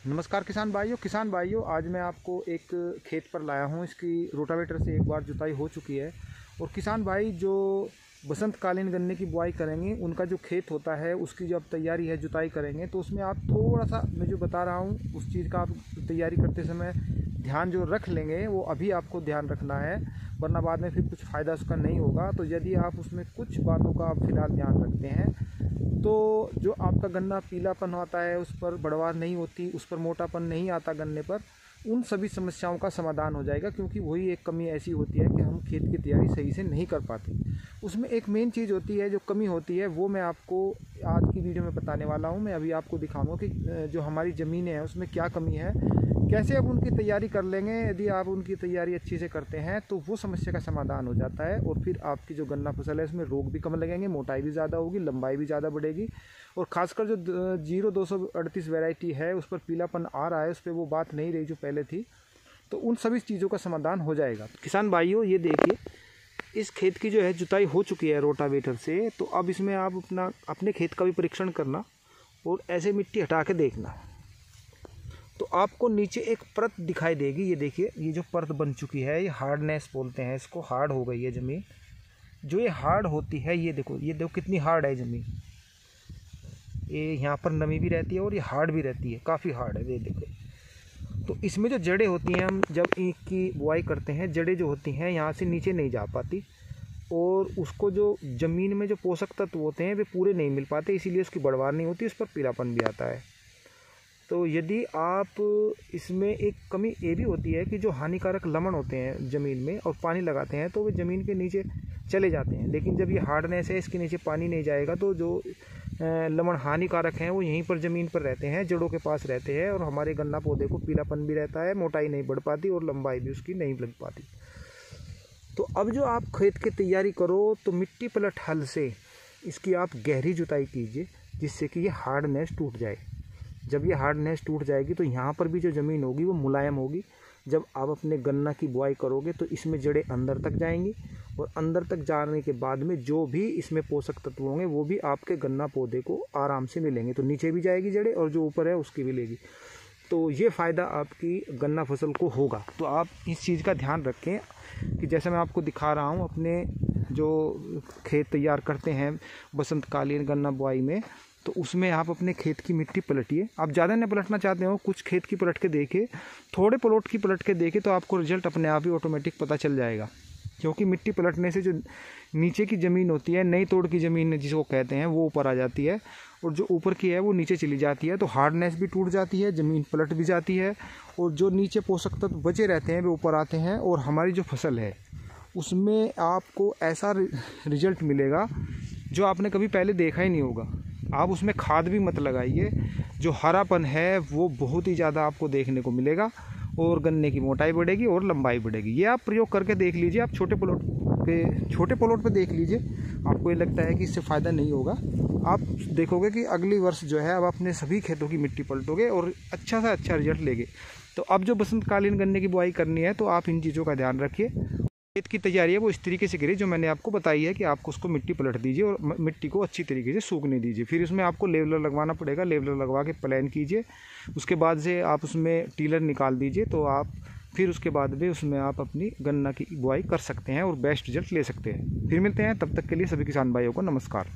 नमस्कार किसान भाइयों, आज मैं आपको एक खेत पर लाया हूँ। इसकी रोटावेटर से एक बार जुताई हो चुकी है। और किसान भाई जो बसंतकालीन गन्ने की बुआई करेंगे, उनका जो खेत होता है उसकी जब तैयारी है, जुताई करेंगे, तो उसमें आप थोड़ा सा मैं जो बता रहा हूँ उस चीज़ का आप तैयारी करते समय ध्यान जो रख लेंगे वो अभी आपको ध्यान रखना है, वरना बाद में फिर कुछ फ़ायदा उसका नहीं होगा। तो यदि आप उसमें कुछ बातों का आप फिलहाल ध्यान रखते हैं तो जो आपका गन्ना पीलापन आता है, उस पर बढ़वार नहीं होती, उस पर मोटापन नहीं आता गन्ने पर, उन सभी समस्याओं का समाधान हो जाएगा। क्योंकि वही एक कमी ऐसी होती है कि हम खेत की तैयारी सही से नहीं कर पाते। उसमें एक मेन चीज़ होती है जो कमी होती है, वो मैं आपको आज की वीडियो में बताने वाला हूँ। मैं अभी आपको दिखाऊंगा कि जो हमारी ज़मीनें हैं उसमें क्या कमी है, कैसे अब उनकी तैयारी कर लेंगे। यदि आप उनकी तैयारी अच्छी से करते हैं तो वो समस्या का समाधान हो जाता है। और फिर आपकी जो गन्ना फसल है उसमें रोग भी कम लगेंगे, मोटाई भी ज़्यादा होगी, लंबाई भी ज़्यादा बढ़ेगी। और ख़ासकर जो 0238 वैरायटी है उस पर पीलापन आ रहा है, उस पर वो बात नहीं रही जो पहले थी। तो उन सभी चीज़ों का समाधान हो जाएगा। तो किसान भाइयों, ये देखिए, इस खेत की जो है जुताई हो चुकी है रोटावेटर से। तो अब इसमें आप अपने खेत का भी परीक्षण करना और ऐसे मिट्टी हटा के देखना। तो आपको नीचे एक परत दिखाई देगी। ये देखिए, ये जो परत बन चुकी है, ये हार्डनेस बोलते हैं इसको। हार्ड हो गई है ज़मीन। जो ये हार्ड होती है, ये देखो कितनी हार्ड है ज़मीन। ये यहाँ पर नमी भी रहती है और ये हार्ड भी रहती है, काफ़ी हार्ड है, ये देखो। तो इसमें जो जड़ें होती हैं, हम जब ईख की बुआई करते हैं, जड़ें जो होती हैं यहाँ से नीचे नहीं जा पाती, और उसको जो ज़मीन में जो पोषक तत्व होते हैं वे पूरे नहीं मिल पाते, इसीलिए उसकी बढ़वार नहीं होती, उस पर पीलापन भी आता है। तो यदि आप इसमें एक कमी ये भी होती है कि जो हानिकारक लवण होते हैं ज़मीन में और पानी लगाते हैं तो वे ज़मीन के नीचे चले जाते हैं। लेकिन जब ये हार्डनेस है, इसके नीचे पानी नहीं जाएगा, तो जो लवण हानिकारक हैं वो यहीं पर ज़मीन पर रहते हैं, जड़ों के पास रहते हैं, और हमारे गन्ना पौधे को पीलापन भी रहता है, मोटाई नहीं बढ़ पाती और लंबाई भी उसकी नहीं लग पाती। तो अब जो आप खेत की तैयारी करो तो मिट्टी पलट हल से इसकी आप गहरी जुताई कीजिए, जिससे कि ये हार्डनेस टूट जाए। जब ये हार्डनेस टूट जाएगी तो यहाँ पर भी जो ज़मीन होगी वो मुलायम होगी। जब आप अपने गन्ना की बुआई करोगे तो इसमें जड़ें अंदर तक जाएंगी, और अंदर तक जाने के बाद में जो भी इसमें पोषक तत्व होंगे वो भी आपके गन्ना पौधे को आराम से मिलेंगे। तो नीचे भी जाएगी जड़ें और जो ऊपर है उसकी भी लेगी। तो ये फ़ायदा आपकी गन्ना फसल को होगा। तो आप इस चीज़ का ध्यान रखें कि जैसे मैं आपको दिखा रहा हूँ, अपने जो खेत तैयार करते हैं बसंतकालीन गन्ना बुआई में, तो उसमें आप अपने खेत की मिट्टी पलटिए। आप ज़्यादा नहीं पलटना चाहते हो, कुछ खेत की पलट के देखिए, थोड़े प्लॉट की पलट के देखिए, तो आपको रिजल्ट अपने आप ही ऑटोमेटिक पता चल जाएगा। क्योंकि मिट्टी पलटने से जो नीचे की ज़मीन होती है, नई तोड़ की ज़मीन जिसको कहते हैं, वो ऊपर आ जाती है, और जो ऊपर की है वो नीचे चली जाती है। तो हार्डनेस भी टूट जाती है, ज़मीन पलट भी जाती है, और जो नीचे पोषक तत्व बचे रहते हैं वे ऊपर आते हैं, और हमारी जो फसल है उसमें आपको ऐसा रिजल्ट मिलेगा जो आपने कभी पहले देखा ही नहीं होगा। आप उसमें खाद भी मत लगाइए, जो हरापन है वो बहुत ही ज़्यादा आपको देखने को मिलेगा, और गन्ने की मोटाई बढ़ेगी और लंबाई बढ़ेगी। ये आप प्रयोग करके देख लीजिए। आप छोटे प्लॉट पे देख लीजिए, आपको ये लगता है कि इससे फ़ायदा नहीं होगा, आप देखोगे कि अगली वर्ष जो है आप अपने सभी खेतों की मिट्टी पलटोगे और अच्छा सा अच्छा रिजल्ट लेंगे। तो अब जो बसंतकालीन गन्ने की बुआई करनी है तो आप इन चीज़ों का ध्यान रखिए। खेत की तैयारी है वो इस तरीके से करिए जो मैंने आपको बताई है, कि आपको उसको मिट्टी पलट दीजिए और मिट्टी को अच्छी तरीके से सूखने दीजिए। फिर उसमें आपको लेवलर लगवाना पड़ेगा, लेवलर लगवा के प्लान कीजिए। उसके बाद से आप उसमें टीलर निकाल दीजिए, तो आप फिर उसके बाद भी उसमें आप अपनी गन्ना की बुआई कर सकते हैं और बेस्ट रिजल्ट ले सकते हैं। फिर मिलते हैं, तब तक के लिए सभी किसान भाइयों को नमस्कार।